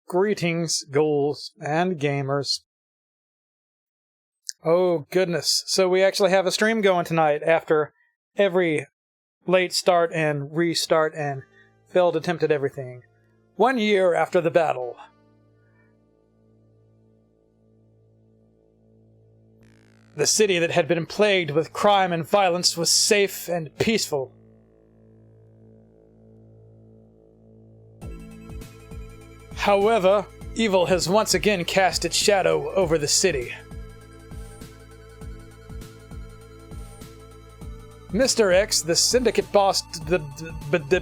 Greetings, ghouls and gamers. Oh goodness, so we actually have a stream going tonight after every late start and restart and failed attempt at everything. 1 year after the battle. The city that had been plagued with crime and violence was safe and peaceful. However, evil has once again cast its shadow over the city. Mr. X, the syndicate boss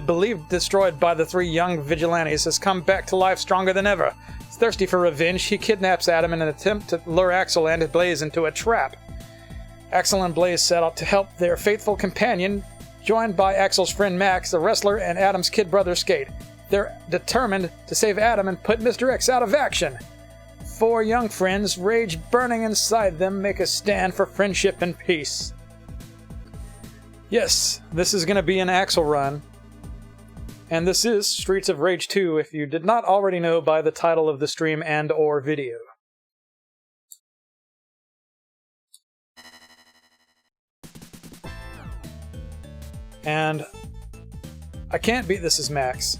believed destroyed by the 3 young vigilantes, has come back to life stronger than ever. Thirsty for revenge, he kidnaps Adam in an attempt to lure Axel and Blaze into a trap. Axel and Blaze set out to help their faithful companion, joined by Axel's friend Max, the wrestler, and Adam's kid brother Skate. They're determined to save Adam and put Mr. X out of action. 4 young friends, rage burning inside them, make a stand for friendship and peace. Yes, this is going to be an Axel run. And this is Streets of Rage 2, if you did not already know by the title of the stream and or video. And I can't beat this as Max.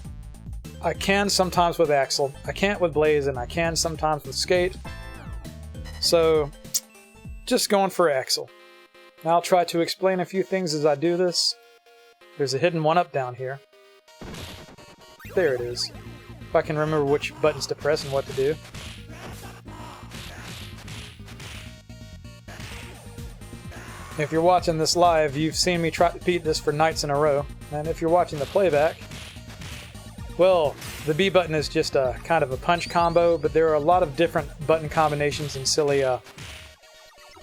I can sometimes with Axel, I can't with Blaze, and I can sometimes with Skate. So, just going for Axel. Now I'll try to explain a few things as I do this. There's a hidden 1-up down here. There it is. If I can remember which buttons to press and what to do. If you're watching this live, you've seen me try to beat this for nights in a row. And if you're watching the playback, well, the B button is just a kind of a punch combo, but there are a lot of different button combinations and silly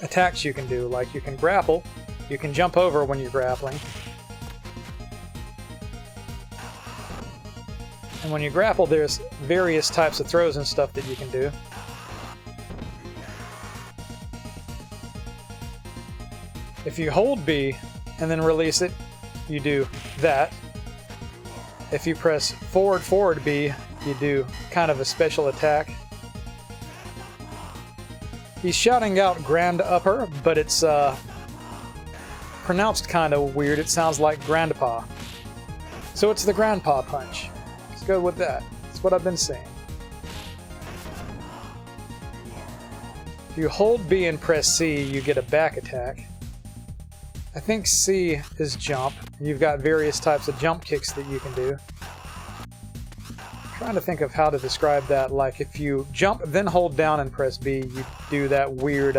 attacks you can do. Like you can grapple, you can jump over when you're grappling. And when you grapple, there's various types of throws and stuff that you can do. If you hold B and then release it, you do that. If you press forward B, you do kind of a special attack. He's shouting out Grand Upper, but it's pronounced kind of weird. It sounds like Grandpa. So it's the Grandpa Punch. Let's go with that. That's what I've been saying. If you hold B and press C, you get a back attack. I think C is jump. You've got various types of jump kicks that you can do. I'm trying to think of how to describe that. Like if you jump, then hold down and press B, you do that weird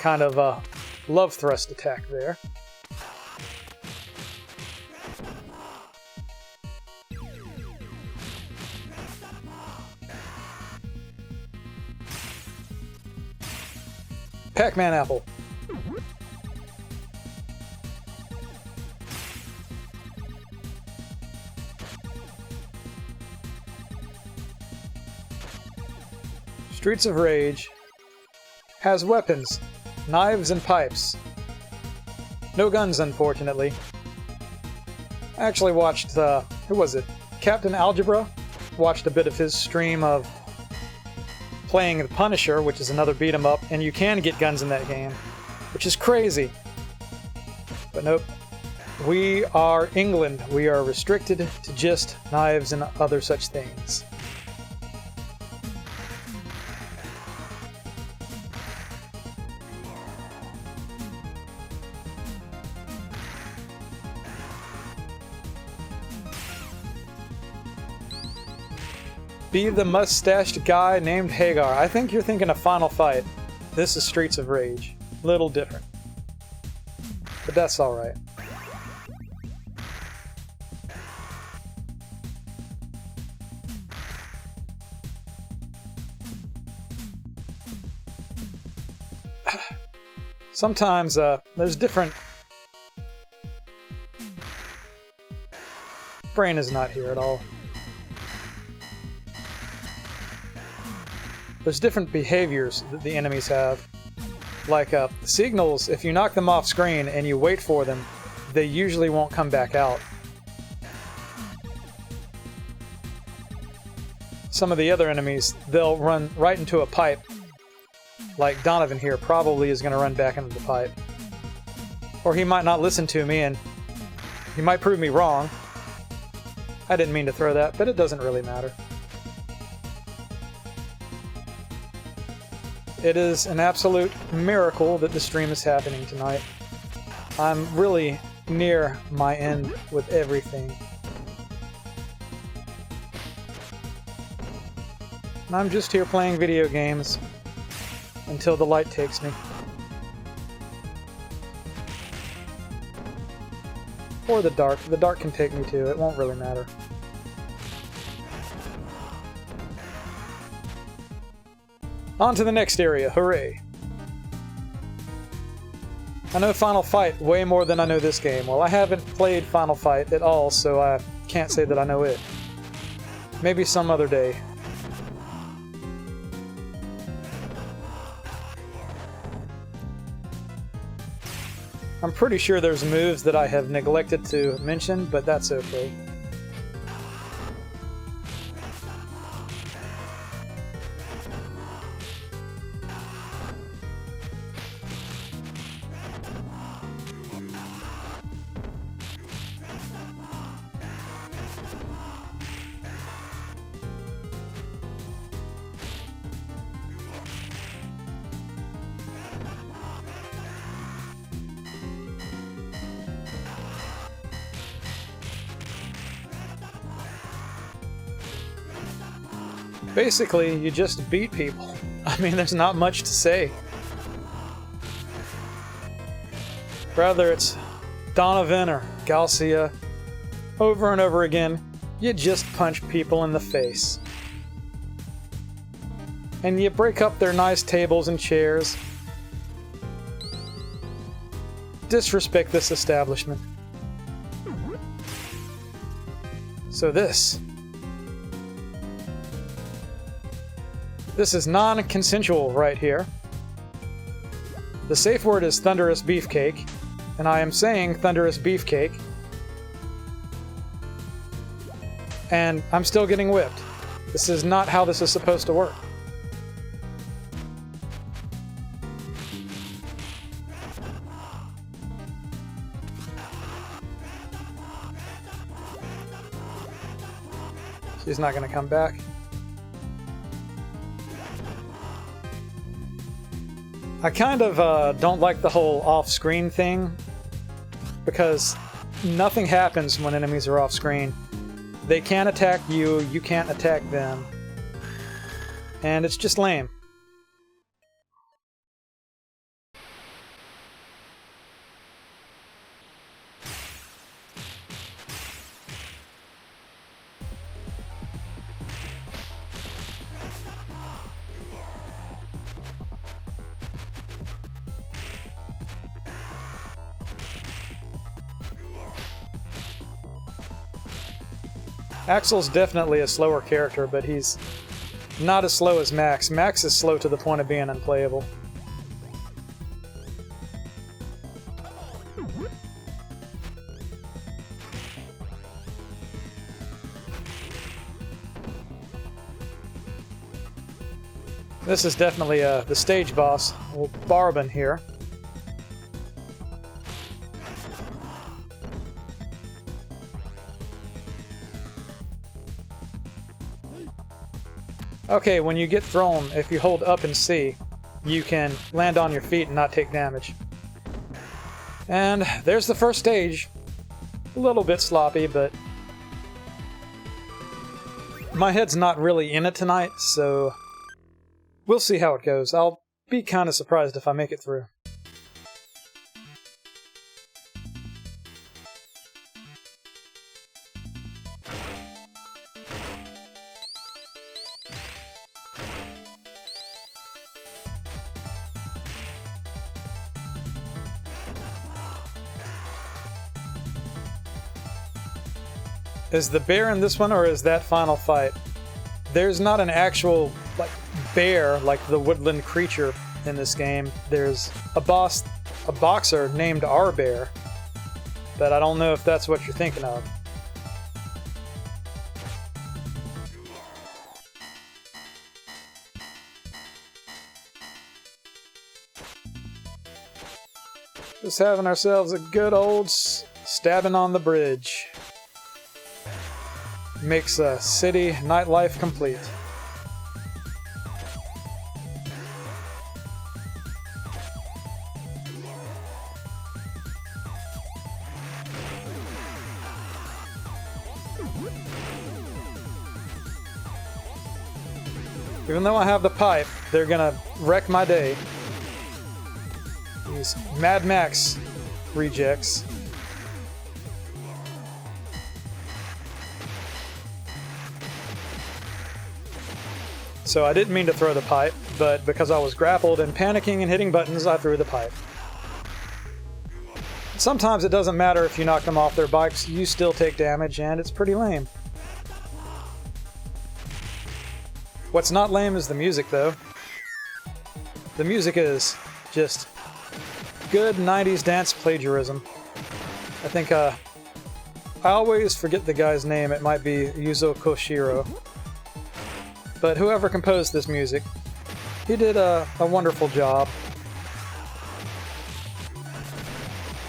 kind of love thrust attack there. Pac-Man Apple. Streets of Rage has weapons, knives and pipes. No guns, unfortunately. I actually watched, who was it? Captain Algebra? Watched a bit of his stream of playing the Punisher, which is another beat 'em up, and you can get guns in that game, which is crazy. But nope. We are England. We are restricted to just knives and other such things. Be the mustached guy named Hagar. I think you're thinking of Final Fight. This is Streets of Rage. Little different. But that's alright. Sometimes there's different... Brain is not here at all. There's different behaviors that the enemies have. Like signals, if you knock them off screen and you wait for them, they usually won't come back out. some of the other enemies, they'll run right into a pipe. Like Donovan here probably is going to run back into the pipe. Or he might not listen to me and he might prove me wrong. I didn't mean to throw that, but it doesn't really matter. It is an absolute miracle that the stream is happening tonight. I'm really near my end with everything. And I'm just here playing video games until the light takes me. Or the dark. The dark can take me too. It won't really matter. On to the next area. Hooray! I know Final Fight way more than I know this game. Well, I haven't played Final Fight at all, so I can't say that I know it. Maybe some other day. I'm pretty sure there's moves that I have neglected to mention, but that's okay. Basically, you just beat people. I mean, there's not much to say. Whether it's Donovan or Galcia, over and over again, you just punch people in the face. And you break up their nice tables and chairs. Disrespect this establishment. So this is non-consensual right here. The safe word is Thunderous Beefcake, and I am saying Thunderous Beefcake. And I'm still getting whipped. This is not how this is supposed to work. She's not going to come back. I kind of don't like the whole off-screen thing, because nothing happens when enemies are off-screen. They can't attack you, you can't attack them. And it's just lame. Axel's definitely a slower character, but he's not as slow as Max. Max is slow to the point of being unplayable. This is definitely the stage boss, old Barbin here. Okay, when you get thrown, if you hold up and C, you can land on your feet and not take damage. And there's the first stage. A little bit sloppy, but my head's not really in it tonight, so we'll see how it goes. I'll be kind of surprised if I make it through. Is the bear in this one, or is that Final Fight? There's not an actual bear like the woodland creature in this game. There's a boxer named Bear, but I don't know if that's what you're thinking of. Just having ourselves a good old stabbing on the bridge. Makes a city nightlife complete. Even though I have the pipe, they're gonna wreck my day. These Mad Max rejects. So I didn't mean to throw the pipe, but because I was grappled and panicking and hitting buttons, I threw the pipe. Sometimes it doesn't matter if you knock them off their bikes, you still take damage, and it's pretty lame. What's not lame is the music, though. The music is just good 90s dance plagiarism. I think, I always forget the guy's name. It might be Yuzo Koshiro. But whoever composed this music, he did a wonderful job.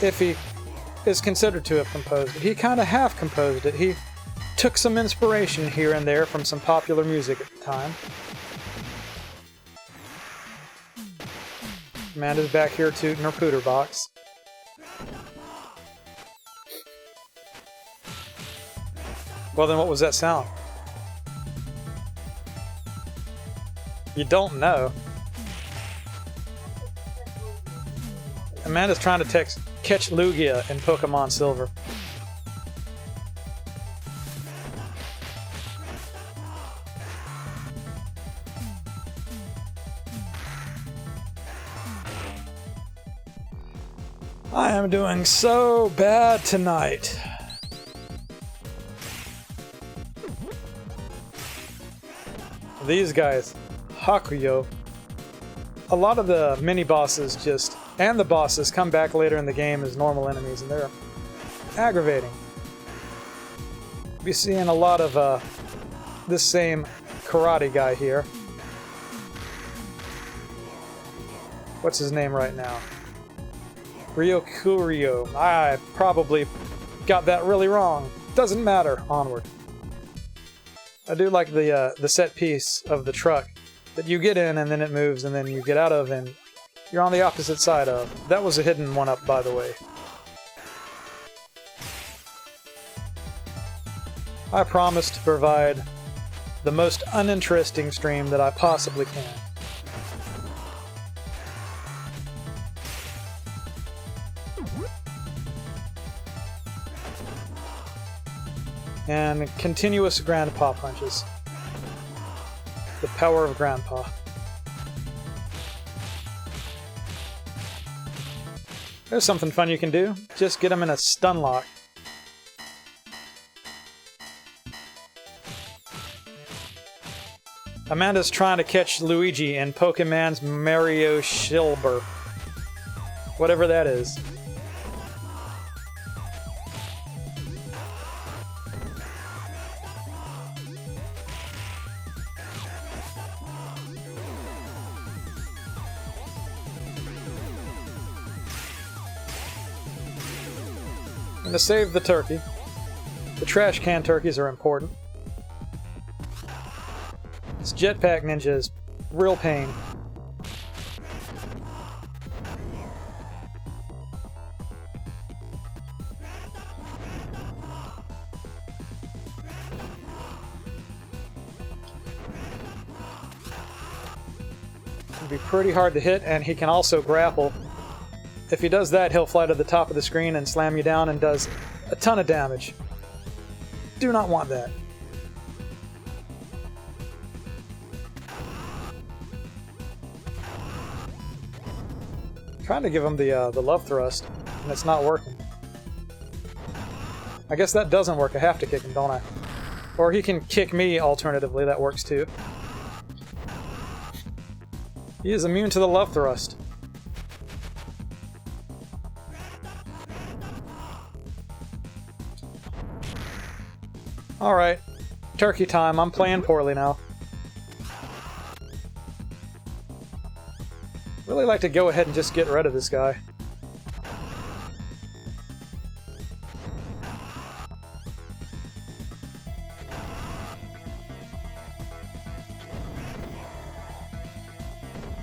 If he is considered to have composed it. He kind of half composed it. He took some inspiration here and there from some popular music at the time. Amanda's back here tooting her pooter box. Well then, what was that sound? You don't know. Amanda's trying to catch Lugia in Pokemon Silver. I am doing so bad tonight. These guys, Hakuyo. A lot of the mini-bosses and the bosses come back later in the game as normal enemies, and they're aggravating. Be seeing a lot of this same karate guy here. What's his name right now? Ryokurio. I probably got that really wrong. Doesn't matter. Onward. I do like the set piece of the truck that you get in and then it moves and then you get out of and you're on the opposite side of. That was a hidden one-up, by the way. I promise to provide the most uninteresting stream that I possibly can. And continuous grandpa punches. The power of grandpa. There's something fun you can do. Just get him in a stun lock. Amanda's trying to catch Luigi in Pokemon's Mario Shilber. Whatever that is. To save the turkey. The trash can turkeys are important. This jetpack ninja is real pain. It'll be pretty hard to hit, and he can also grapple. If he does that, he'll fly to the top of the screen and slam you down and does a ton of damage. Do not want that. Trying to give him the love thrust, and it's not working. I guess that doesn't work. I have to kick him, don't I? Or he can kick me alternatively. That works too. He is immune to the love thrust. Alright, turkey time. I'm playing poorly now. Really like to go ahead and just get rid of this guy.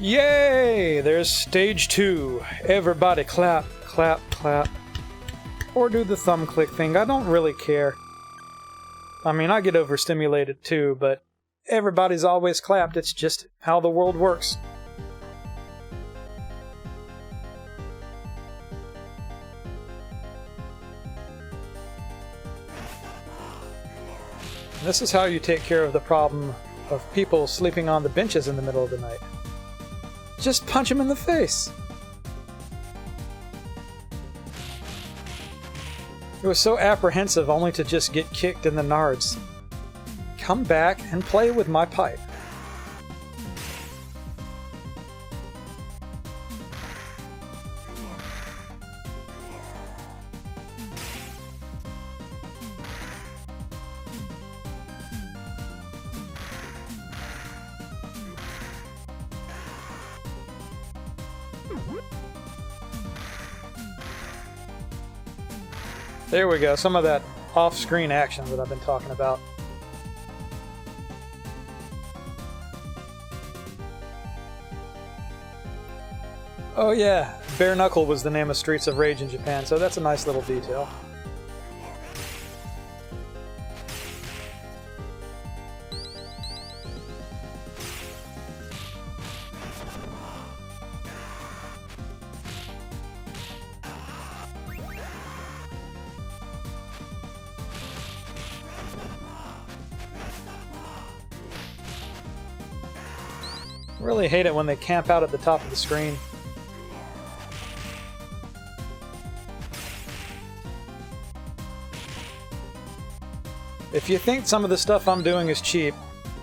Yay! There's stage 2. Everybody clap, clap, clap. Or do the thumb click thing. I don't really care. I mean, I get overstimulated too, but everybody's always clapped. It's just how the world works. And this is how you take care of the problem of people sleeping on the benches in the middle of the night. Just punch them in the face. It was so apprehensive only to just get kicked in the nards. Come back and play with my pipe. There we go, some of that off-screen action that I've been talking about. Oh yeah, Bare Knuckle was the name of Streets of Rage in Japan, so that's a nice little detail. Really hate it when they camp out at the top of the screen. If you think some of the stuff I'm doing is cheap,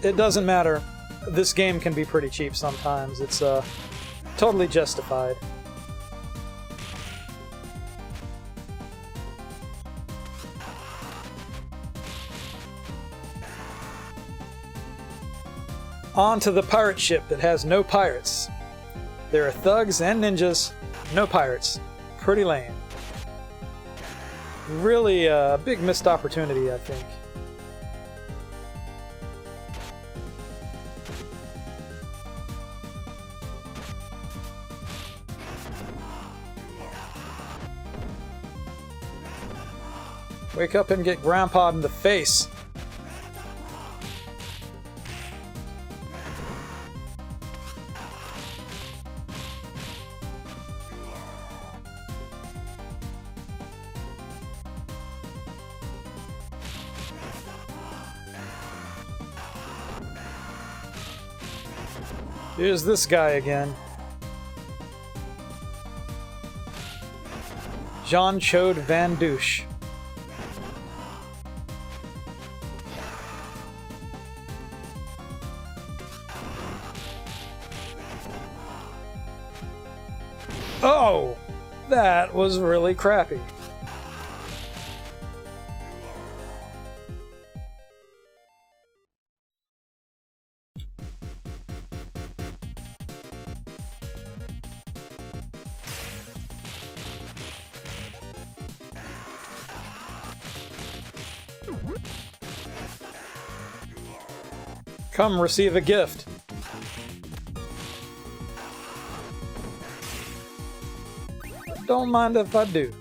it doesn't matter. This game can be pretty cheap sometimes. It's totally justified. On to the pirate ship that has no pirates. There are thugs and ninjas, no pirates. Pretty lame. Really a big missed opportunity, I think. Wake up and get Grandpa in the face. Here's this guy again. Jean-Chode Van Douche. Oh! That was really crappy. Come receive a gift. Don't mind if I do.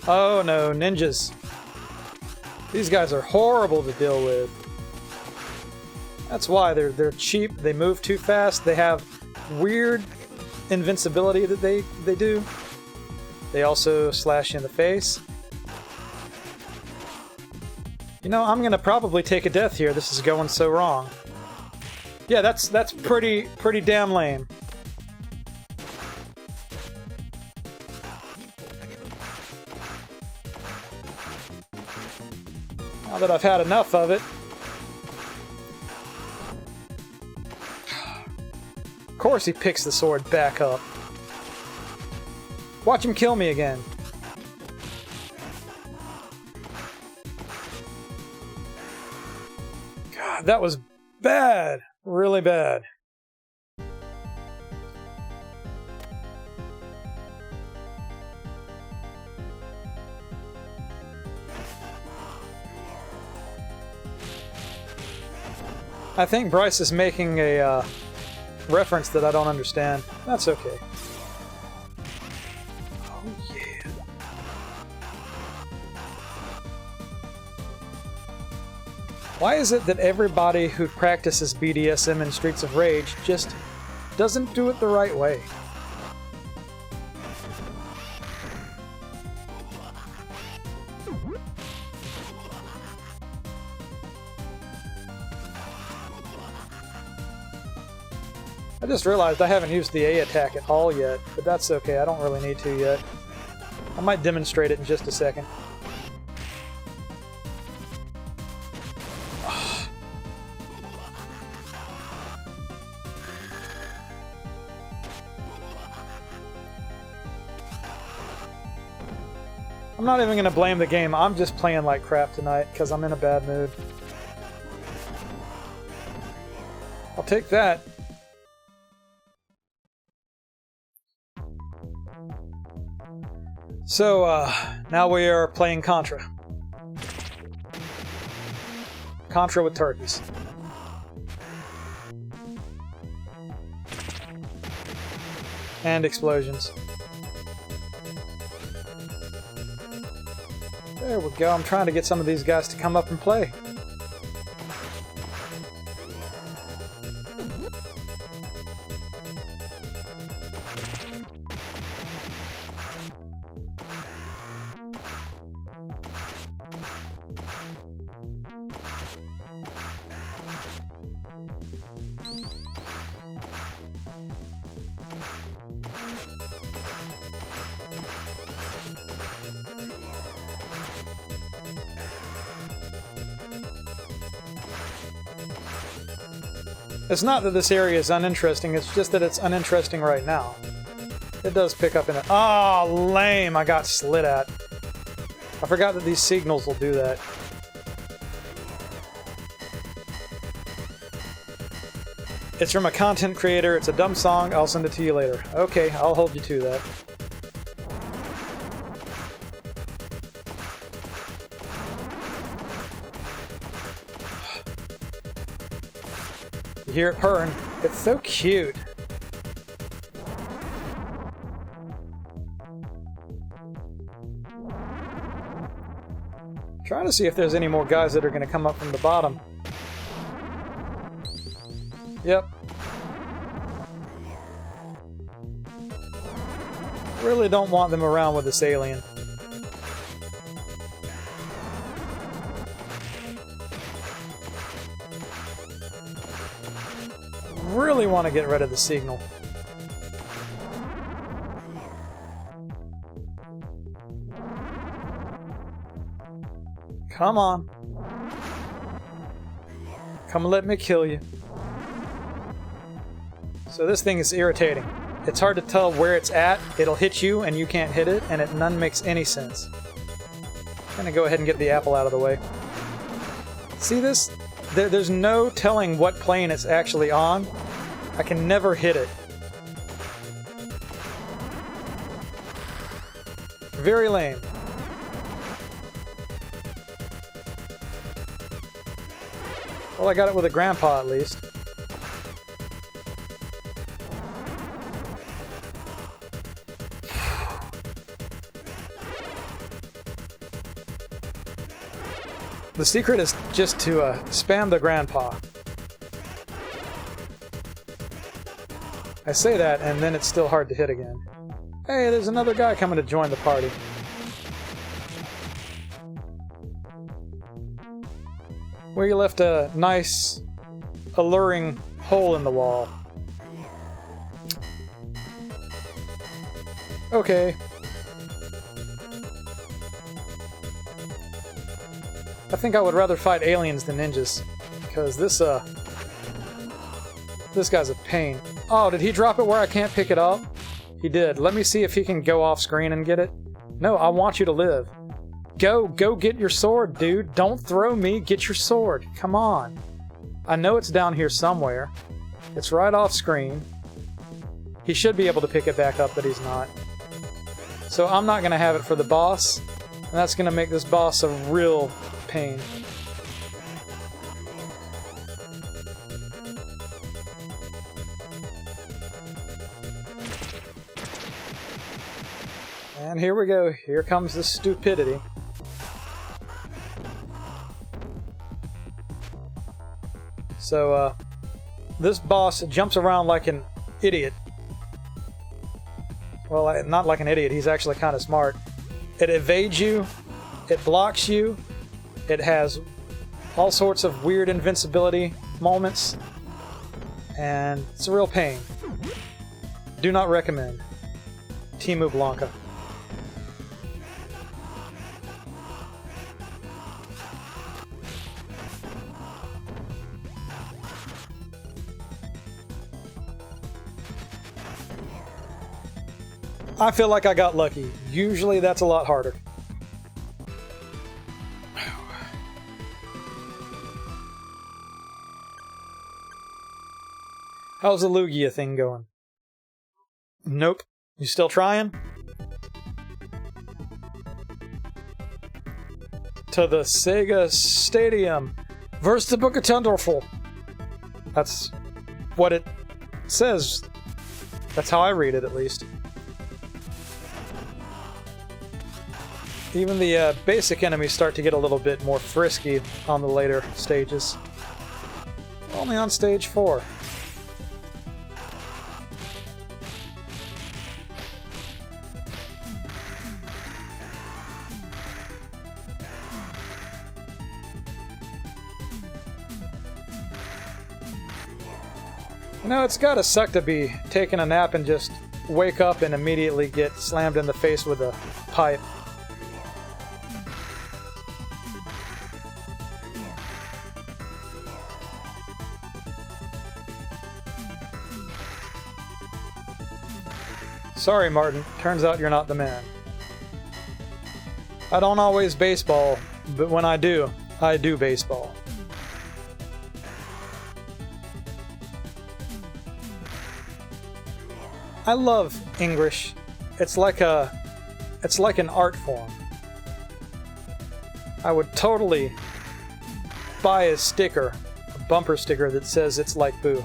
Oh no, ninjas. These guys are horrible to deal with. That's why they're cheap, they move too fast, they have weird invincibility that they do. They also slash you in the face. You know, I'm gonna probably take a death here. This is going so wrong. Yeah, that's pretty damn lame. Now that I've had enough of it. Of course he picks the sword back up. Watch him kill me again. God, that was bad. Really bad. I think Bryce is making a reference that I don't understand. That's okay. Oh, yeah. Why is it that everybody who practices BDSM in Streets of Rage just doesn't do it the right way? I just realized I haven't used the A attack at all yet, but that's okay, I don't really need to yet. I might demonstrate it in just a second. I'm not even going to blame the game, I'm just playing like crap tonight because I'm in a bad mood. I'll take that. So, now we are playing Contra. Contra with turkeys. And explosions. There we go, I'm trying to get some of these guys to come up and play. It's not that this area is uninteresting, it's just that it's uninteresting right now. It does pick up in it. Oh, lame! I got slid at. I forgot that these signals will do that. It's from a content creator, it's a dumb song, I'll send it to you later. Okay, I'll hold you to that. You hear it purring. It's so cute. Trying to see if there's any more guys that are going to come up from the bottom. Yep. Really don't want them around with this alien. Really want to get rid of the signal. Come on. Come let me kill you. So this thing is irritating. It's hard to tell where it's at. It'll hit you and you can't hit it, and none makes any sense. I'm gonna go ahead and get the apple out of the way. See this? There's no telling what plane it's actually on. I can never hit it. Very lame. Well, I got it with a grandpa at least. The secret is just to spam the grandpa. I say that, and then it's still hard to hit again. Hey, there's another guy coming to join the party. Where you left a nice, alluring hole in the wall. Okay. I think I would rather fight aliens than ninjas, because this guy's a pain. Oh, did he drop it where I can't pick it up? He did. Let me see if he can go off screen and get it. No, I want you to live. Go get your sword, dude. Don't throw me, get your sword. Come on. I know it's down here somewhere. It's right off screen. He should be able to pick it back up, but he's not. So I'm not going to have it for the boss, and that's going to make this boss a real pain. And here we go. Here comes the stupidity. So, this boss jumps around like an idiot. Well, not like an idiot. He's actually kind of smart. It evades you. It blocks you. It has all sorts of weird invincibility moments. And it's a real pain. Do not recommend. Timu Blanca. I feel like I got lucky. Usually that's a lot harder. How's the Lugia thing going? Nope. You still trying? To the Sega Stadium. Versus the Book of Thunderful. That's what it says. That's how I read it, at least. Even the basic enemies start to get a little bit more frisky on the later stages. Only on stage 4. You know, it's gotta suck to be taking a nap and just wake up and immediately get slammed in the face with a pipe. Sorry, Martin. Turns out you're not the man. I don't always baseball, but when I do baseball. I love English. It's like an art form. I would totally buy a sticker, a bumper sticker that says it's like Boo.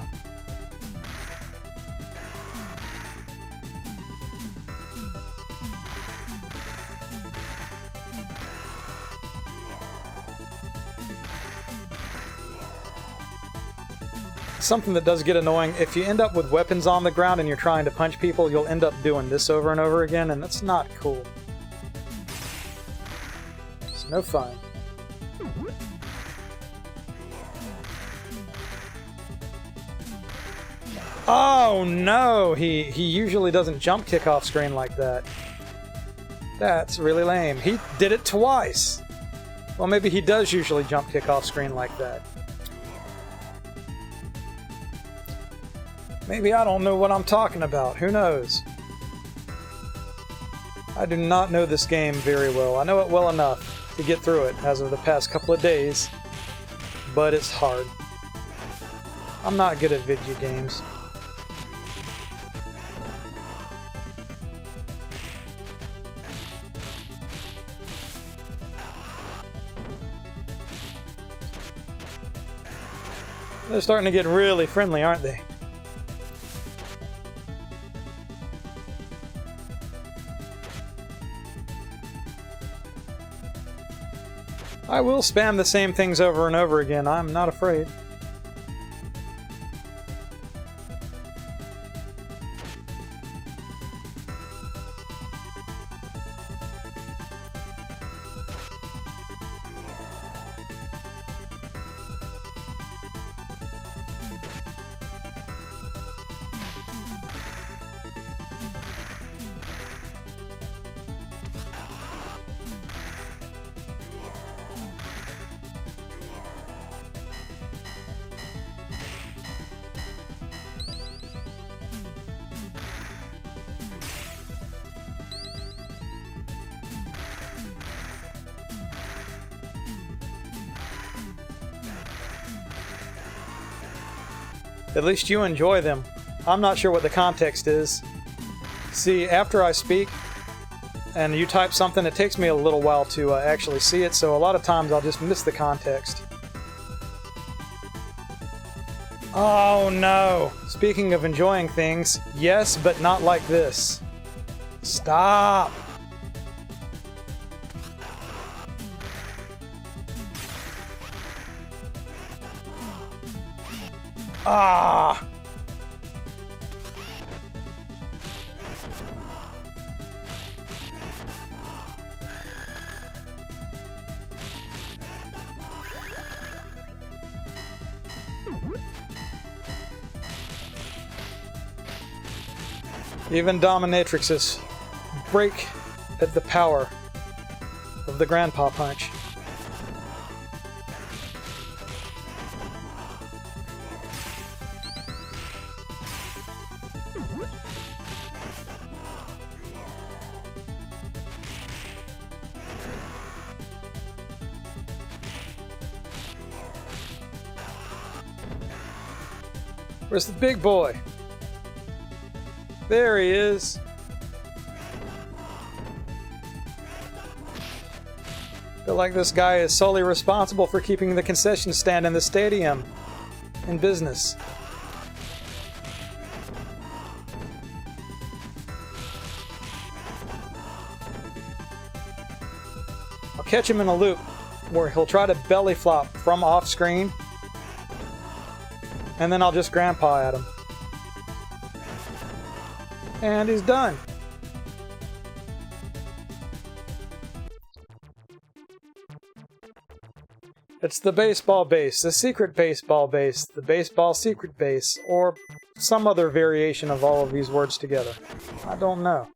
Something that does get annoying, if you end up with weapons on the ground and you're trying to punch people, you'll end up doing this over and over again, and that's not cool. It's no fun. Oh no! He usually doesn't jump kick off screen like that. That's really lame. He did it twice! Well, maybe he does usually jump kick off screen like that. Maybe I don't know what I'm talking about. Who knows? I do not know this game very well. I know it well enough to get through it as of the past couple of days, but it's hard. I'm not good at video games. They're starting to get really friendly, aren't they? I will spam the same things over and over again. I'm not afraid. At least you enjoy them. I'm not sure what the context is. See, after I speak and you type something, it takes me a little while to actually see it, so a lot of times I'll just miss the context. Oh no! Speaking of enjoying things, yes, but not like this. Stop! Ah! Even dominatrixes break at the power of the Grandpa Punch. Where's the big boy? There he is. Feel like this guy is solely responsible for keeping the concession stand in the stadium in business. I'll catch him in a loop where he'll try to belly flop from off screen, and then I'll just grandpa at him. And he's done. It's the baseball base, the secret baseball base, the baseball secret base, or some other variation of all of these words together. I don't know.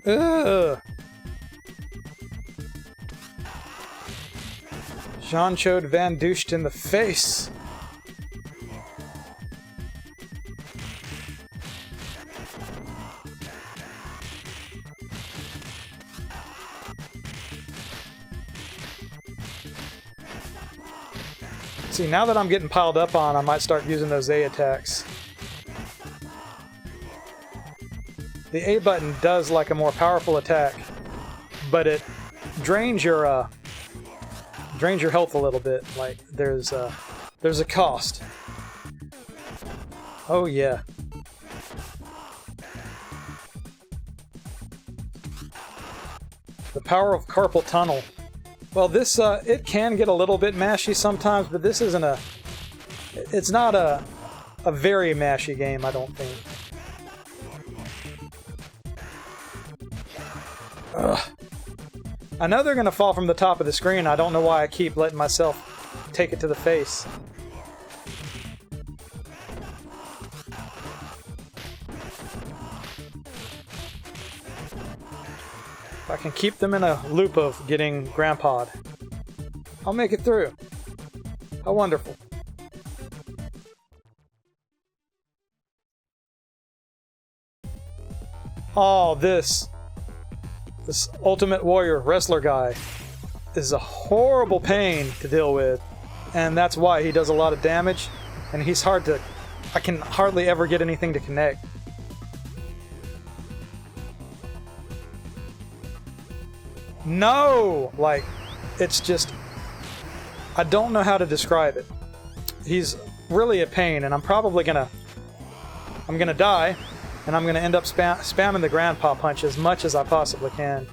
Ugh. Jean-Chode Van Douched in the face. See, now that I'm getting piled up on, I might start using those A attacks. The A button does like a more powerful attack, but it drains your health a little bit. Like there's a cost. Oh yeah. The power of carpal tunnel. Well, this it can get a little bit mashy sometimes, but this isn't a. It's not a very mashy game, I don't think. Ugh. I know they're gonna fall from the top of the screen. I don't know why I keep letting myself take it to the face. If I can keep them in a loop of getting grandpa'd, I'll make it through. How wonderful. Oh, this Ultimate Warrior wrestler guy is a horrible pain to deal with, and that's why he does a lot of damage, and he's hard to... I can hardly ever get anything to connect. No! Like, it's just... I don't know how to describe it. He's really a pain, and I'm probably gonna... I'm gonna die, and I'm gonna end up spamming the grandpa punch as much as I possibly can.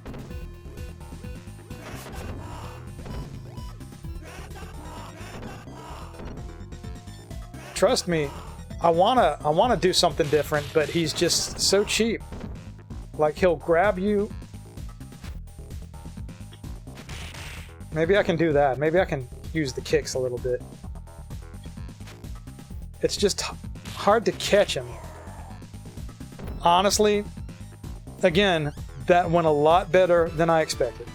Trust me, I wanna do something different, but he's just so cheap. Like, he'll grab you. Maybe I can do that. Maybe I can use the kicks a little bit. It's just hard to catch him. Honestly, again, that went a lot better than I expected.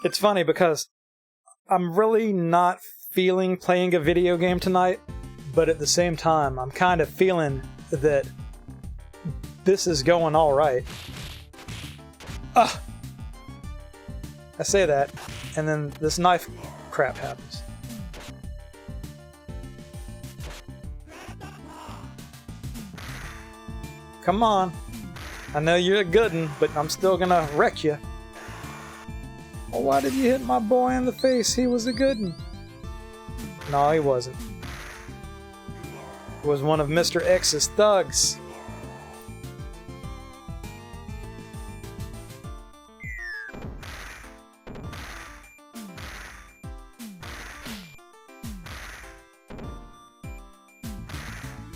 It's funny because I'm really not feeling playing a video game tonight, but at the same time, I'm kind of feeling that this is going all right. I say that, and then this knife crap happens. Come on. I know you're a good one, but I'm still gonna wreck you. Well, why did you hit my boy in the face? He was a good one. No, he wasn't. was one of Mr. X's thugs.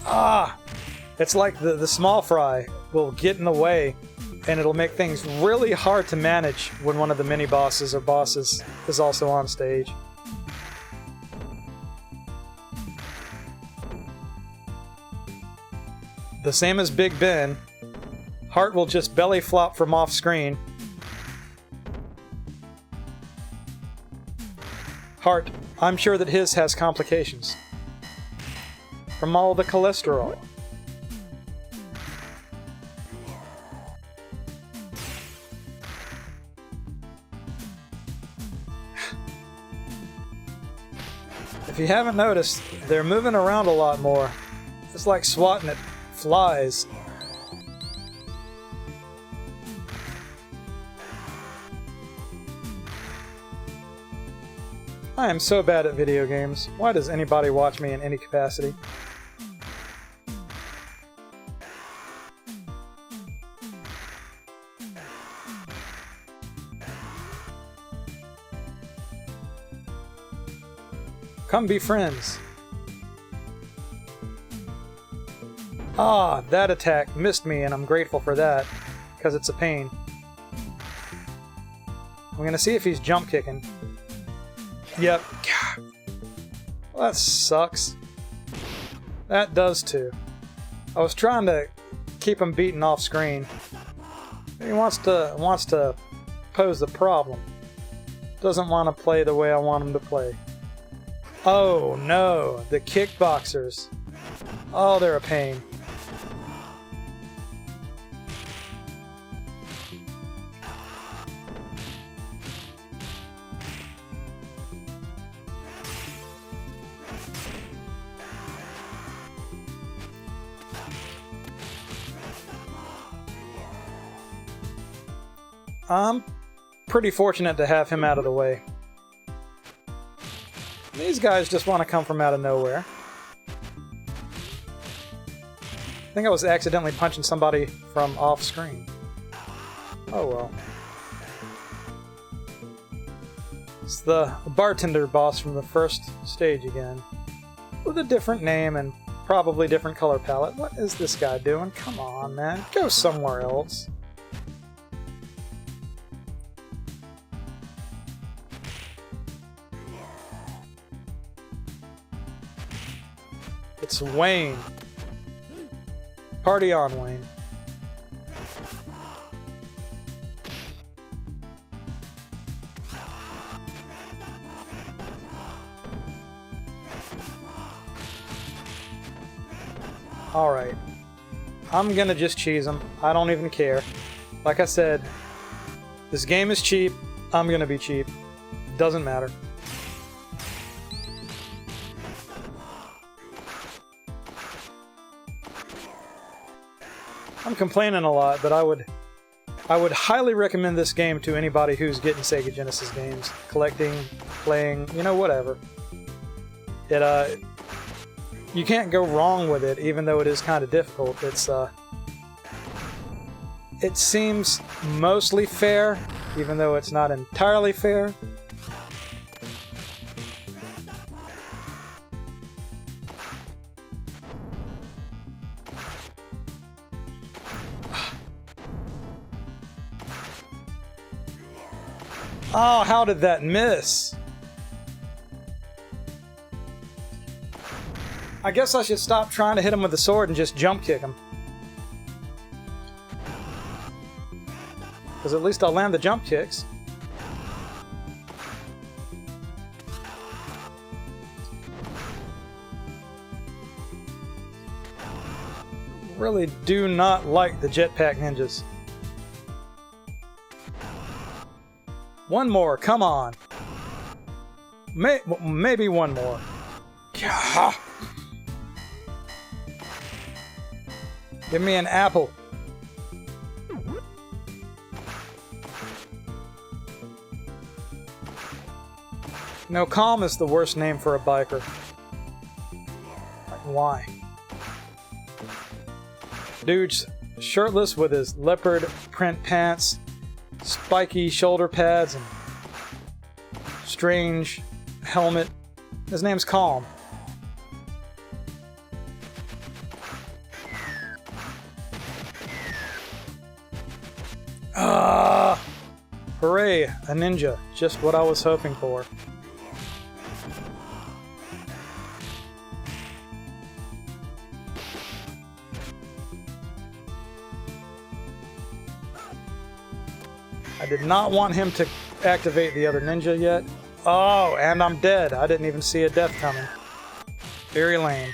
Ah! It's like the small fry will get in the way, and it'll make things really hard to manage when one of the mini-bosses or bosses is also on stage. The same as Big Ben, Heart will just belly flop from off screen. Heart, I'm sure that his has complications from all the cholesterol. If you haven't noticed, they're moving around a lot more. It's like swatting at flies. I am so bad at video games. Why does anybody watch me in any capacity? Come be friends. Ah, that attack missed me, and I'm grateful for that, because it's a pain. I'm gonna see if he's jump kicking. Yep. Well, that sucks. That does too. I was trying to keep him beaten off screen. He wants to pose the problem. Doesn't want to play the way I want him to play. Oh no, the kickboxers. Oh, they're a pain. I'm pretty fortunate to have him out of the way. These guys just want to come from out of nowhere. I think I was accidentally punching somebody from off screen. Oh well. It's the bartender boss from the first stage again. With a different name and probably different color palette. What is this guy doing? Come on, man. Go somewhere else. It's Wayne. Party on, Wayne. Alright. I'm gonna just cheese him. I don't even care. Like I said, this game is cheap. I'm gonna be cheap. Doesn't matter. I'm complaining a lot, but I would highly recommend this game to anybody who's getting Sega Genesis games, collecting, playing, you know, whatever. You can't go wrong with it, even though it is kind of difficult. It seems mostly fair, even though it's not entirely fair. Oh, how did that miss? I guess I should stop trying to hit him with the sword and just jump kick him. Because at least I'll land the jump kicks. Really do not like the jetpack ninjas. One more, come on. Maybe one more. Give me an apple. No, Calm is the worst name for a biker. Like, why? Dude's shirtless with his leopard print pants, spiky shoulder pads, and strange helmet. His name's Calm. Hooray, a ninja. Just what I was hoping for. I did not want him to activate the other ninja yet. Oh, and I'm dead. I didn't even see a death coming. Very lame.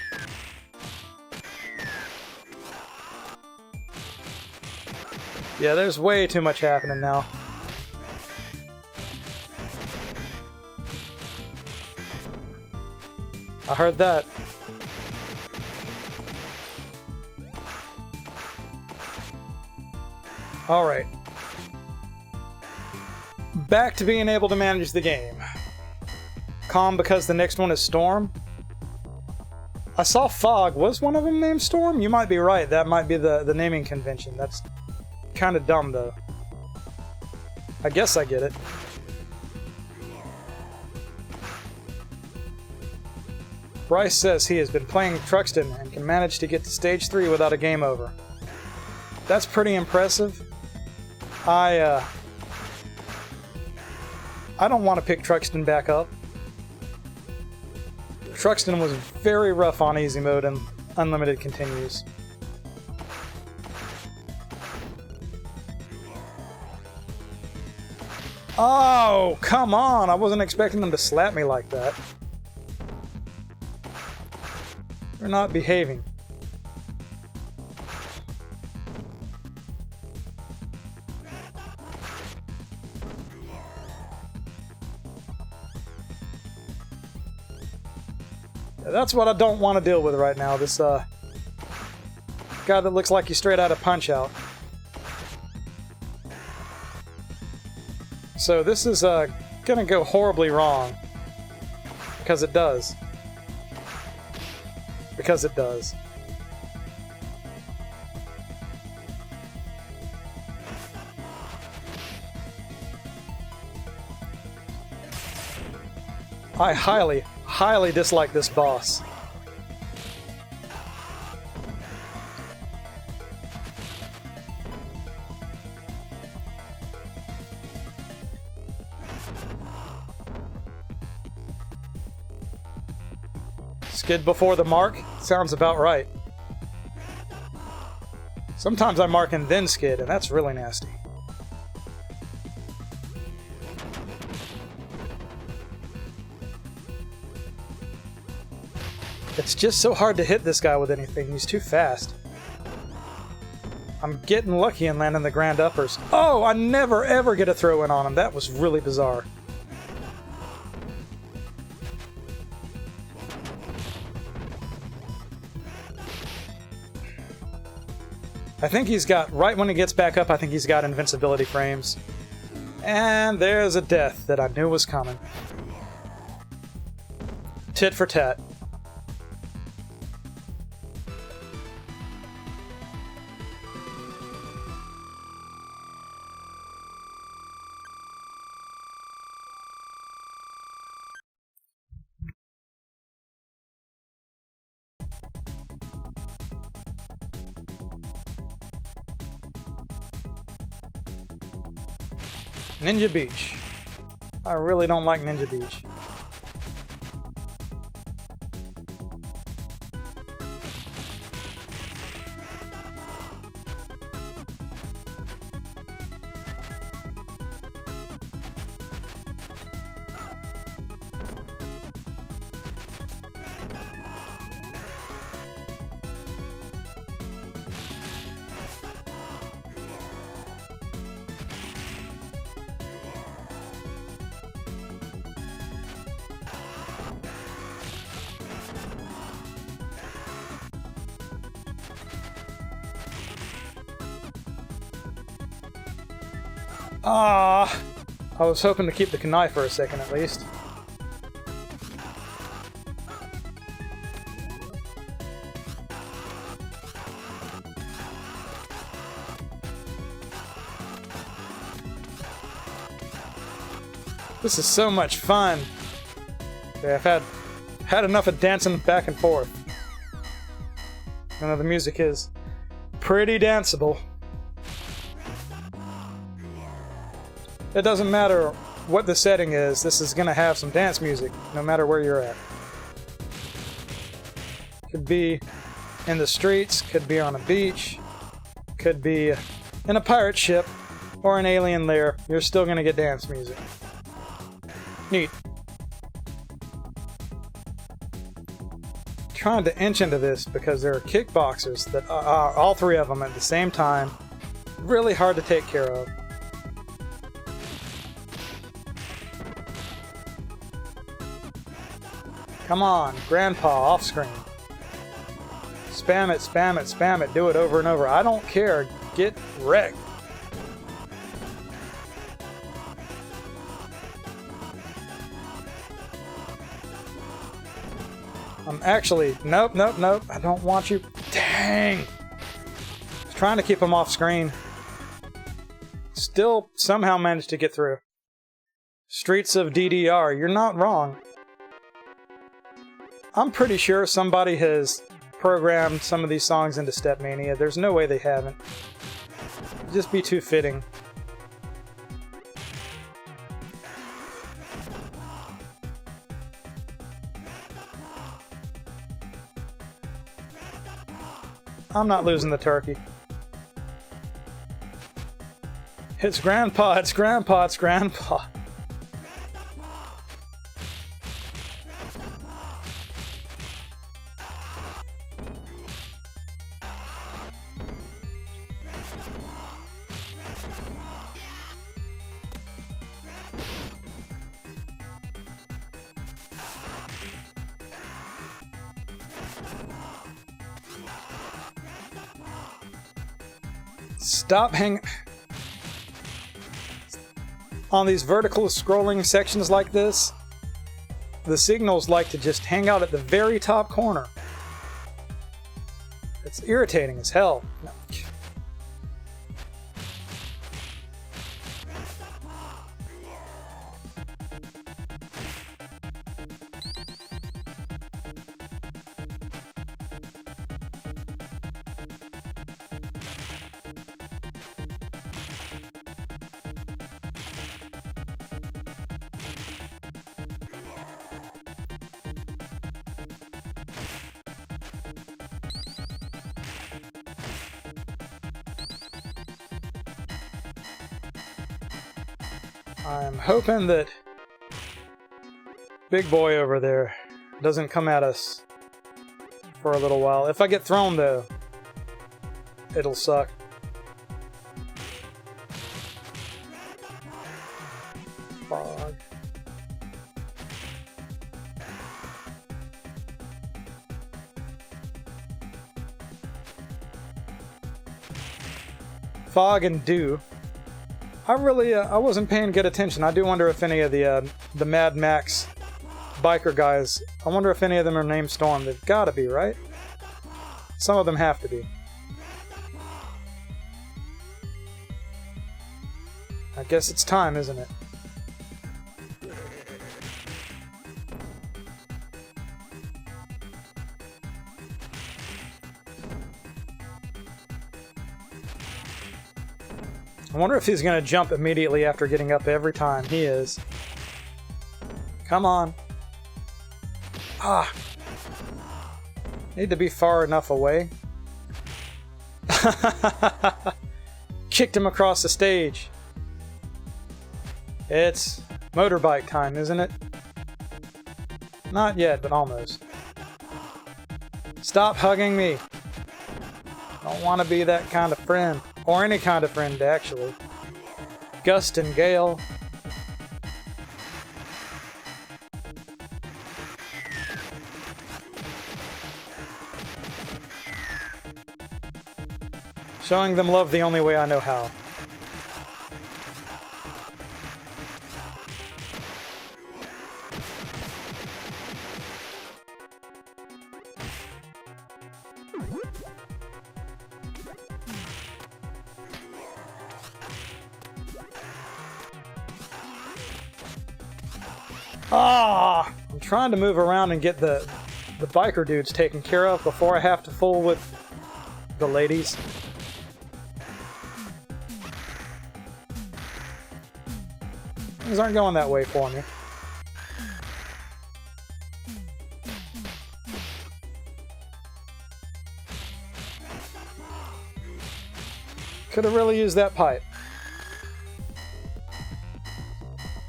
Yeah, there's way too much happening now. I heard that. Alright. Back to being able to manage the game. Calm because the next one is Storm. I saw Fog. Was one of them named Storm? You might be right. That might be the naming convention. That's kind of dumb, though. I guess I get it. Bryce says he has been playing Truxton and can manage to get to stage 3 without a game over. That's pretty impressive. I don't want to pick Truxton back up. Truxton was very rough on easy mode and unlimited continues. Oh, come on! I wasn't expecting them to slap me like that. They're not behaving. That's what I don't want to deal with right now. This guy that looks like he's straight out of Punch-Out. So this is gonna go horribly wrong. Because it does. Because it does. I highly dislike this boss. Skid before the mark? Sounds about right. Sometimes I mark and then skid, and that's really nasty. It's just so hard to hit this guy with anything. He's too fast. I'm getting lucky and landing the grand uppers. Oh, I never ever get a throw in on him. That was really bizarre. I think he's got, right when he gets back up, I think he's got invincibility frames. And there's a death that I knew was coming. Tit for tat. Ninja Beach. I really don't like Ninja Beach. I was hoping to keep the kunai for a second at least. This is so much fun. Okay, I've had enough of dancing back and forth. I know the music is pretty danceable. It doesn't matter what the setting is, this is gonna have some dance music, no matter where you're at. Could be in the streets, could be on a beach, could be in a pirate ship, or an alien lair. You're still gonna get dance music. Neat. Trying to inch into this because there are kickboxers that are all three of them at the same time. Really hard to take care of. Come on, Grandpa, off screen. Spam it, spam it, spam it. Do it over and over. I don't care. Get wrecked. I'm actually... Nope, nope, nope. I don't want you. Dang! I was trying to keep him off screen. Still somehow managed to get through. Streets of DDR. You're not wrong. I'm pretty sure somebody has programmed some of these songs into Stepmania. There's no way they haven't. It'd just be too fitting. I'm not losing the turkey. It's Grandpa, it's Grandpa, it's Grandpa. Stop hanging on these vertical scrolling sections like this. The signals like to just hang out at the very top corner. It's irritating as hell. No. I'm hoping that big boy over there doesn't come at us for a little while. If I get thrown, though, it'll suck. Fog. Fog and dew. I wasn't paying good attention. I do wonder if any of the Mad Max biker guys, I wonder if any of them are named Storm. They've got to be, right? Some of them have to be. I guess it's time, isn't it? I wonder if he's going to jump immediately after getting up every time. He is. Come on. Ah. Need to be far enough away. Kicked him across the stage. It's motorbike time, isn't it? Not yet, but almost. Stop hugging me. Don't want to be that kind of friend. Or any kind of friend, actually. Gust and Gale. Showing them love the only way I know how. Ah! I'm trying to move around and get the biker dudes taken care of before I have to fool with the ladies. Things aren't going that way for me. Could have really used that pipe.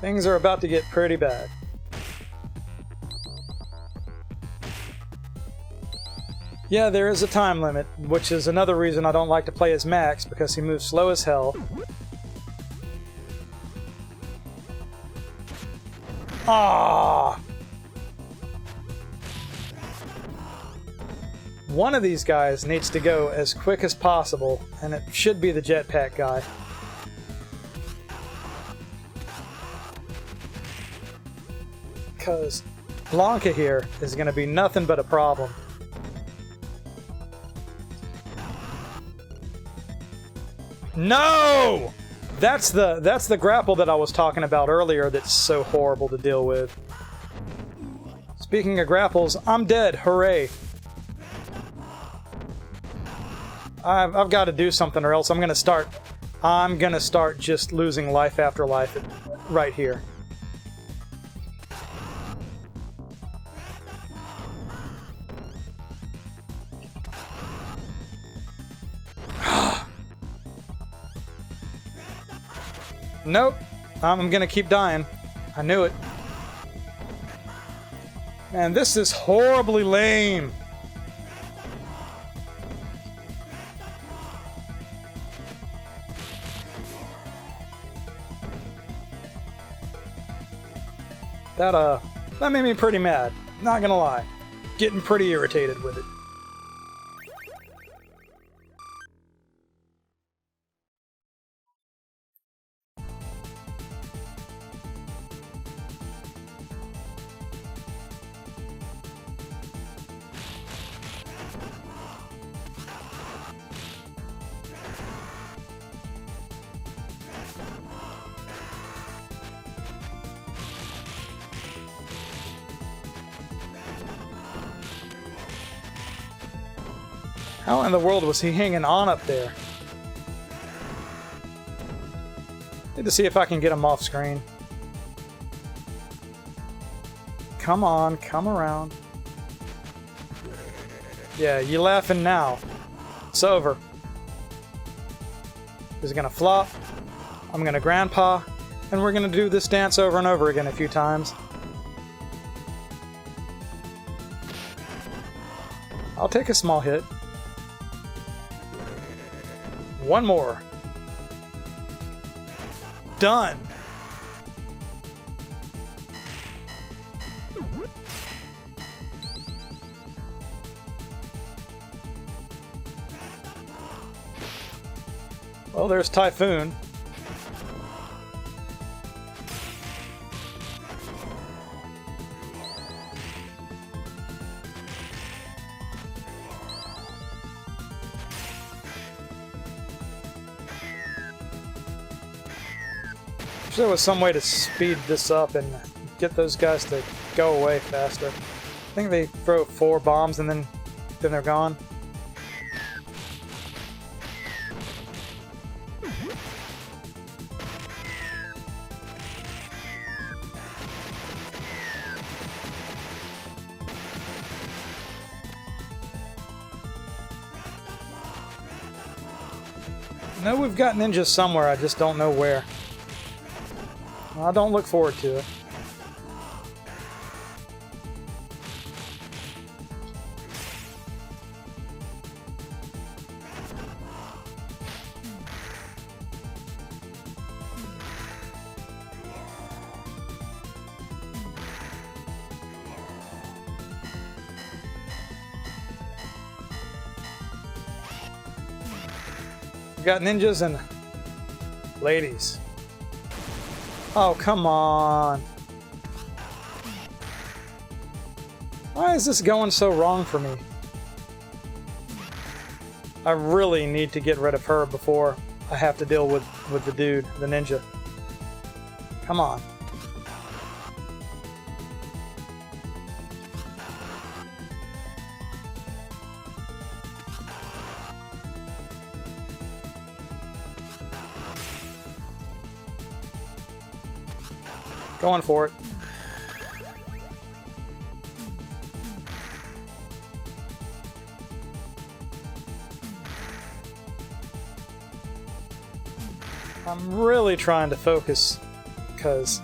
Things are about to get pretty bad. Yeah, there is a time limit, which is another reason I don't like to play as Max, because he moves slow as hell. Ah! One of these guys needs to go as quick as possible, and it should be the jetpack guy. Because Blanca here is going to be nothing but a problem. No! That's the grapple that I was talking about earlier that's so horrible to deal with. Speaking of grapples, I'm dead. Hooray. I've got to do something or else I'm gonna start just losing life after life right here. Nope. I'm gonna keep dying. I knew it. Man, this is horribly lame. That made me pretty mad. Not gonna lie. Getting pretty irritated with it. How in the world was he hanging on up there? Need to see if I can get him off screen. Come on, come around. Yeah, you laughing now. It's over. He's gonna flop. I'm gonna grandpa. And we're gonna do this dance over and over again a few times. I'll take a small hit. One more. Done. Well, there's Typhoon. Wish there was some way to speed this up and get those guys to go away faster. I think they throw 4 bombs and then they're gone. I know we've got ninjas somewhere, I just don't know where. I don't look forward to it. We've got ninjas and ladies. Oh, come on. Why is this going so wrong for me? I really need to get rid of her before I have to deal with the dude, the ninja. Come on. Going for it. I'm really trying to focus, because...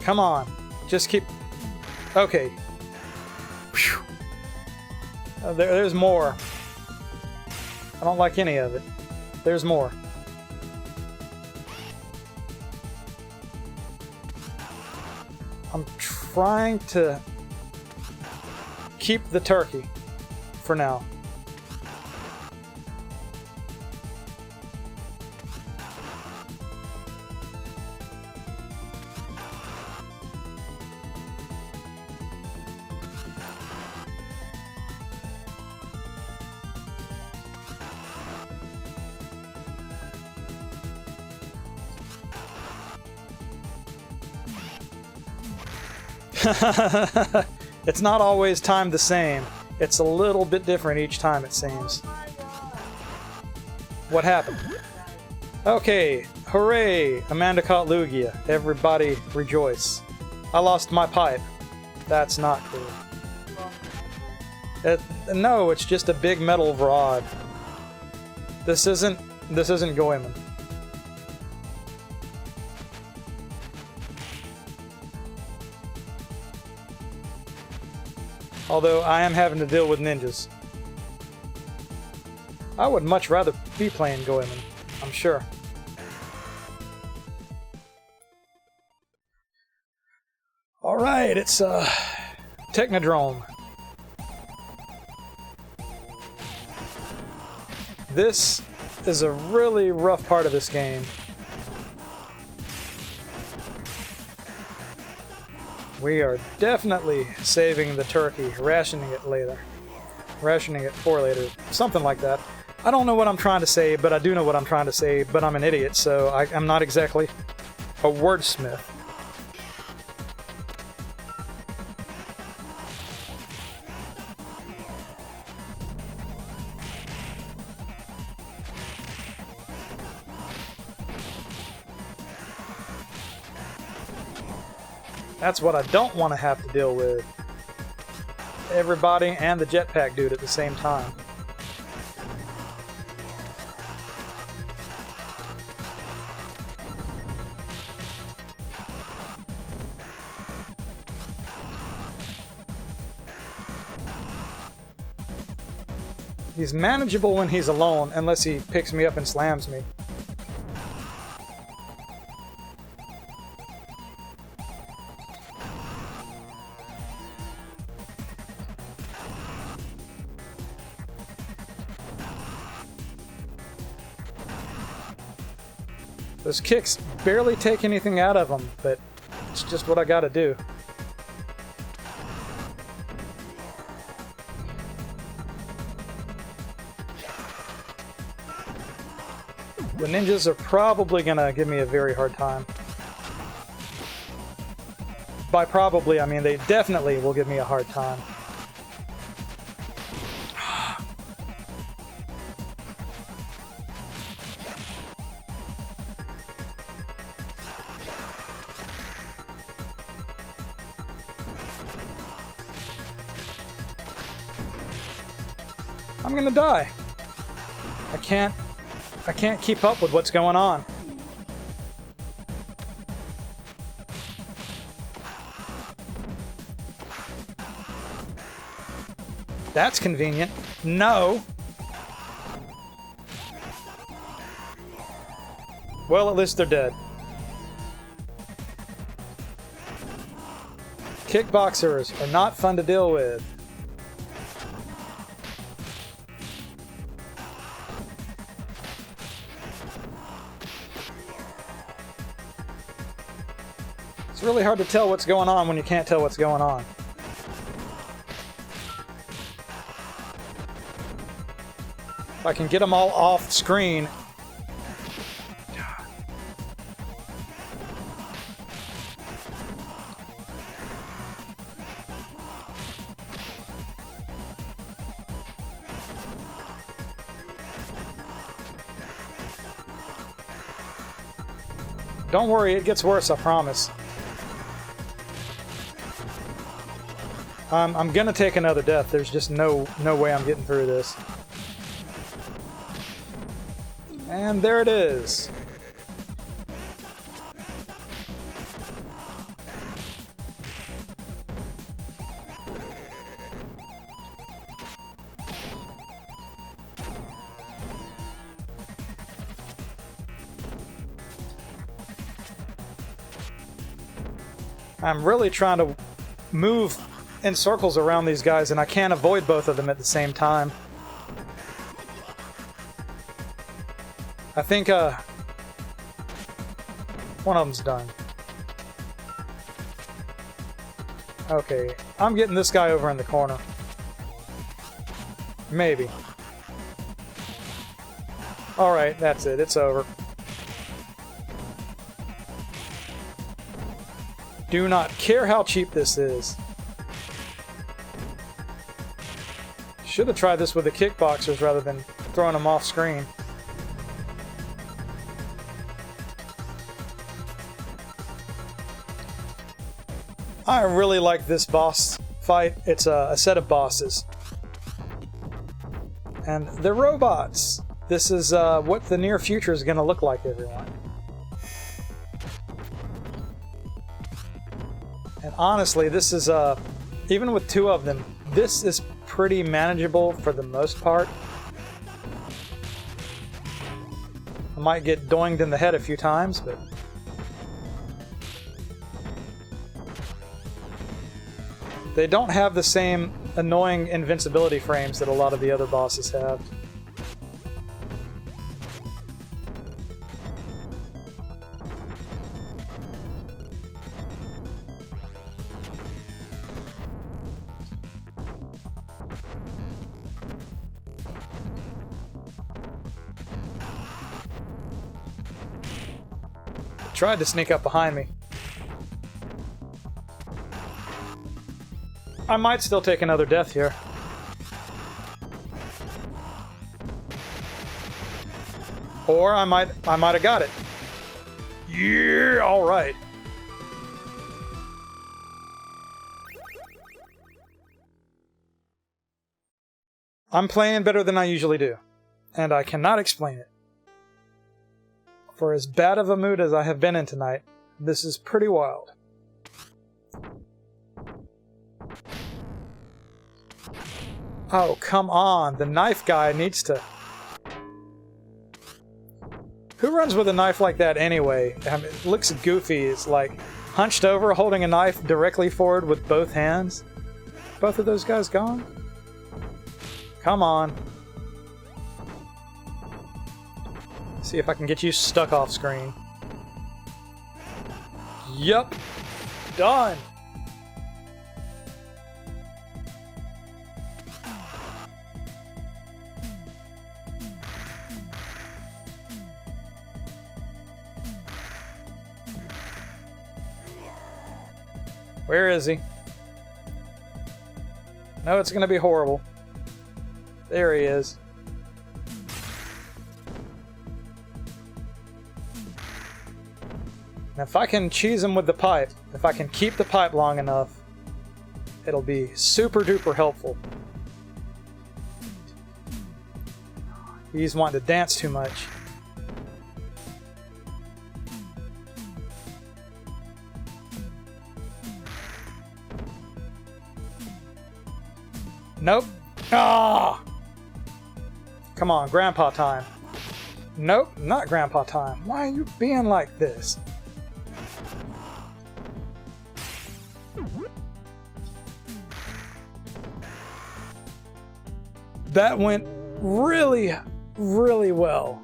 Come on. Just keep... Okay. Whew. There's more. I don't like any of it. There's more. I'm trying to keep the turkey for now. It's not always timed the same. It's a little bit different each time, it seems. What happened? Okay, hooray! Amanda caught Lugia. Everybody rejoice. I lost my pipe. That's not cool. No, it's just a big metal rod. This isn't Goemon. Although I am having to deal with ninjas. I would much rather be playing Goemon, I'm sure. Alright, it's Technodrome. This is a really rough part of this game. We are definitely saving the turkey, rationing it later. Rationing it for later. Something like that. I don't know what I'm trying to say, but I do know what I'm trying to say, but I'm an idiot, so I'm not exactly a wordsmith. That's what I don't want to have to deal with. Everybody and the jetpack dude at the same time. He's manageable when he's alone, unless he picks me up and slams me. Those kicks barely take anything out of them, but it's just what I gotta do. The ninjas are probably gonna give me a very hard time. By probably, I mean they definitely will give me a hard time. I'm gonna die. I can't keep up with what's going on. That's convenient. No. Well, at least they're dead. Kickboxers are not fun to deal with. It's really hard to tell what's going on when you can't tell what's going on. If I can get them all off screen. Don't worry, it gets worse, I promise. I'm gonna take another death. There's just no way I'm getting through this. And there it is. I'm really trying to move in circles around these guys, and I can't avoid both of them at the same time. I think one of them's done. Okay, I'm getting this guy over in the corner. Maybe. Alright, that's it. It's over. Do not care how cheap this is. Should have tried this with the kickboxers rather than throwing them off screen. I really like this boss fight. It's a set of bosses. And they're robots. This is what the near future is going to look like, everyone. And honestly, this is, even with two of them, this is pretty manageable for the most part. I might get doinged in the head a few times, but... they don't have the same annoying invincibility frames that a lot of the other bosses have. Tried to sneak up behind me. I might still take another death here. Or I might have got it. Yeah, all right. I'm playing better than I usually do, and I cannot explain it. For as bad of a mood as I have been in tonight, this is pretty wild. Oh, come on. The knife guy needs to... Who runs with a knife like that anyway? I mean, it looks goofy. It's like hunched over, holding a knife directly forward with both hands. Both of those guys gone? Come on. See if I can get you stuck off screen. Yup. Done. Where is he? No, it's gonna be horrible. There he is. Now, if I can cheese him with the pipe, if I can keep the pipe long enough, it'll be super duper helpful. He's wanting to dance too much. Nope. Ah! Come on, grandpa time. Nope, not grandpa time. Why are you being like this? That went really, really well.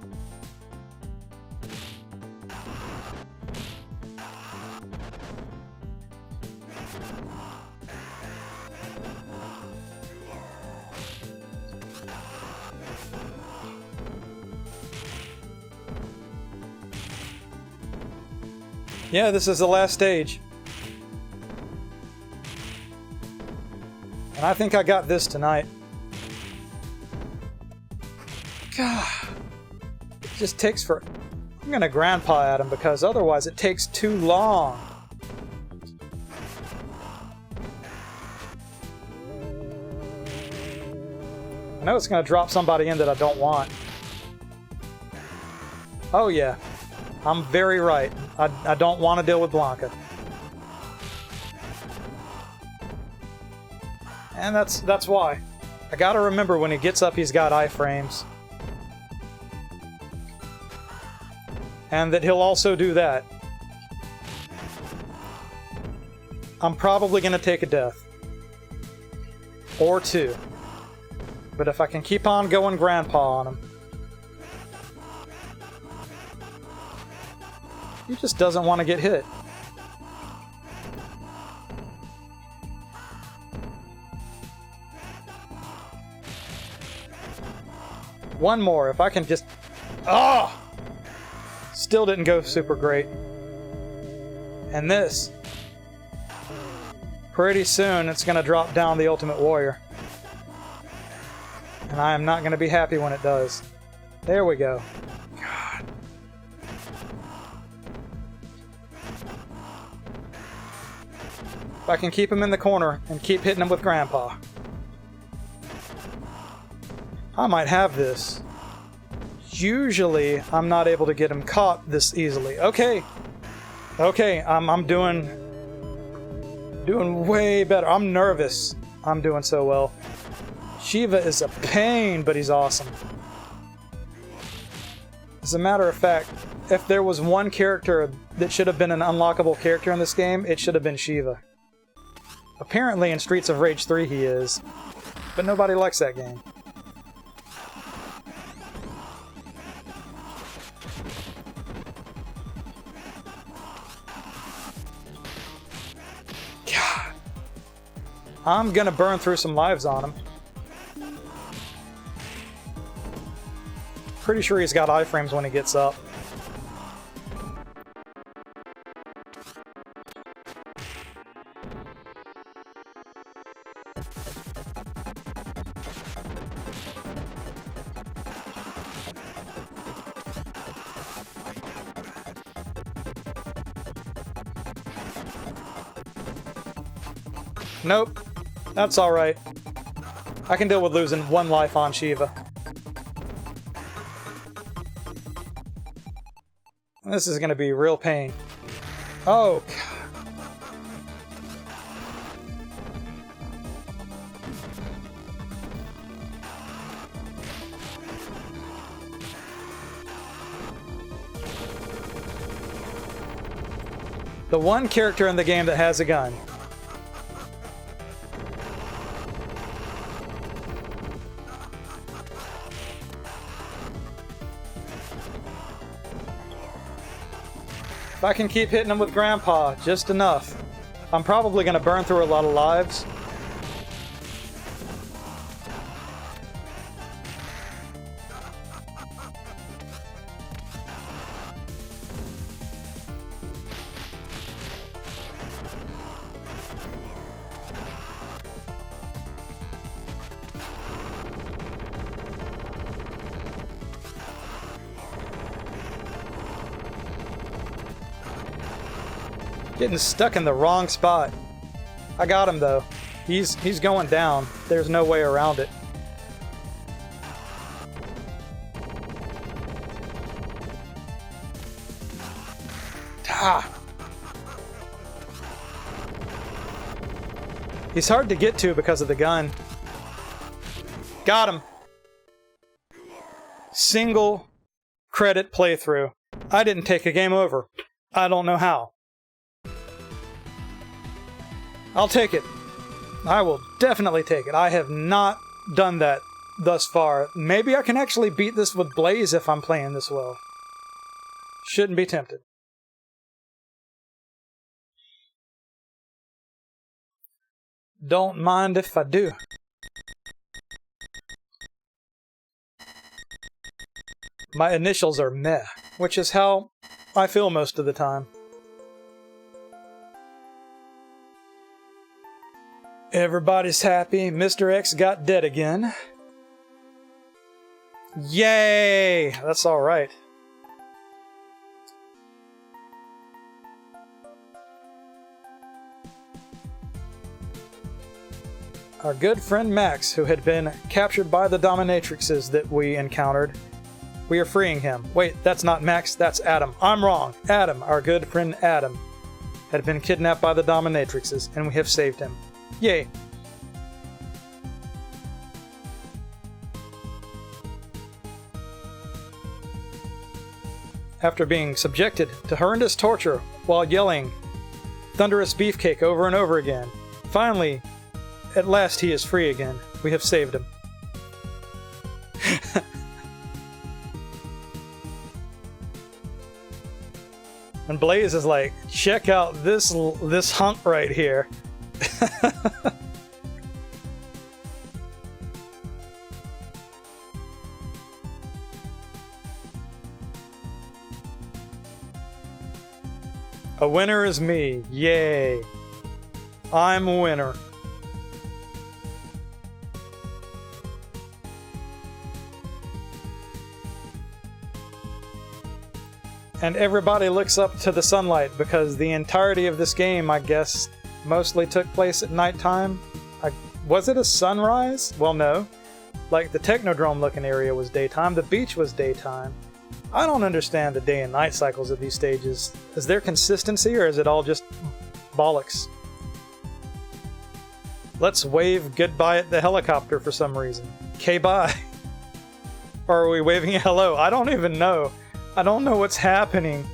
Yeah, this is the last stage. And I think I got this tonight. God. It just takes for... I'm gonna grandpa at him because otherwise it takes too long. I know it's going to drop somebody in that I don't want. Oh yeah, I'm very right. I don't want to deal with Blanca. And that's why. I gotta remember when he gets up he's got iframes. And that he'll also do that. I'm probably gonna take a death. Or two. But if I can keep on going Grandpa on him. He just doesn't want to get hit. One more, if I can just... Oh! Still didn't go super great. And this... Pretty soon it's going to drop down the Ultimate Warrior. And I am not going to be happy when it does. There we go. God. If I can keep him in the corner and keep hitting him with Grandpa. I might have this. Usually, I'm not able to get him caught this easily. Okay. Okay, I'm doing way better. I'm nervous. I'm doing so well. Shiva is a pain, but he's awesome. As a matter of fact, if there was one character that should have been an unlockable character in this game, it should have been Shiva. Apparently in Streets of Rage 3 he is, but nobody likes that game. God. I'm gonna burn through some lives on him. Pretty sure he's got iframes when he gets up. Nope. That's alright. I can deal with losing one life on Shiva. This is going to be real pain. Oh, God. The one character in the game that has a gun. If I can keep hitting him with Grandpa, just enough. I'm probably going to burn through a lot of lives. Getting stuck in the wrong spot. I got him though. He's going down. There's no way around it. Ah. He's hard to get to because of the gun. Got him. Single credit playthrough. I didn't take a game over. I don't know how. I'll take it. I will definitely take it. I have not done that thus far. Maybe I can actually beat this with Blaze if I'm playing this well. Shouldn't be tempted. Don't mind if I do. My initials are meh, which is how I feel most of the time. Everybody's happy. Mr. X got dead again. Yay! That's alright. our good friend Max, who had been captured by the dominatrixes that we encountered. We are freeing him. Wait, that's not Max, that's Adam. I'm wrong. Adam, our good friend Adam, had been kidnapped by the dominatrixes, and we have saved him. Yay. After being subjected to horrendous torture while yelling "Thunderous Beefcake" over and over again, finally, at last he is free again. We have saved him. And Blaze is like, check out this hunk right here. A winner is me. Yay. I'm a winner. And everybody looks up to the sunlight because the entirety of this game, I guess, mostly took place at nighttime. Was it a sunrise? Well, no. Like, the Technodrome looking area was daytime, the beach was daytime. I don't understand the day and night cycles of these stages. Is there consistency or is it all just bollocks? Let's wave goodbye at the helicopter for some reason. K-bye. Or are we waving hello? I don't even know. I don't know what's happening.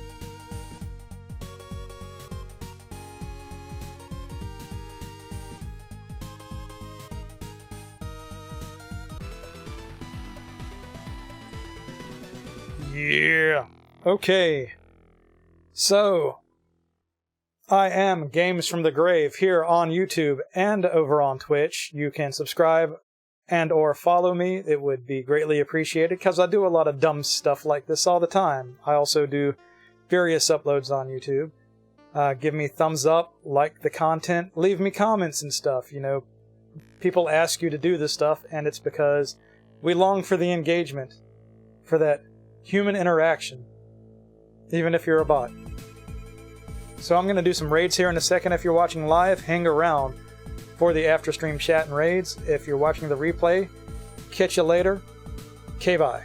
Yeah. Okay. So, I am Games from the Grave here on YouTube and over on Twitch. You can subscribe and or follow me. It would be greatly appreciated because I do a lot of dumb stuff like this all the time. I also do various uploads on YouTube. Give me thumbs up, like the content, leave me comments and stuff. You know, people ask you to do this stuff, and it's because we long for the engagement, for that human interaction, even if you're a bot. So I'm going to do some raids here in a second. If you're watching live, hang around for the after stream chat and raids. If you're watching the replay, catch you later. K-bye.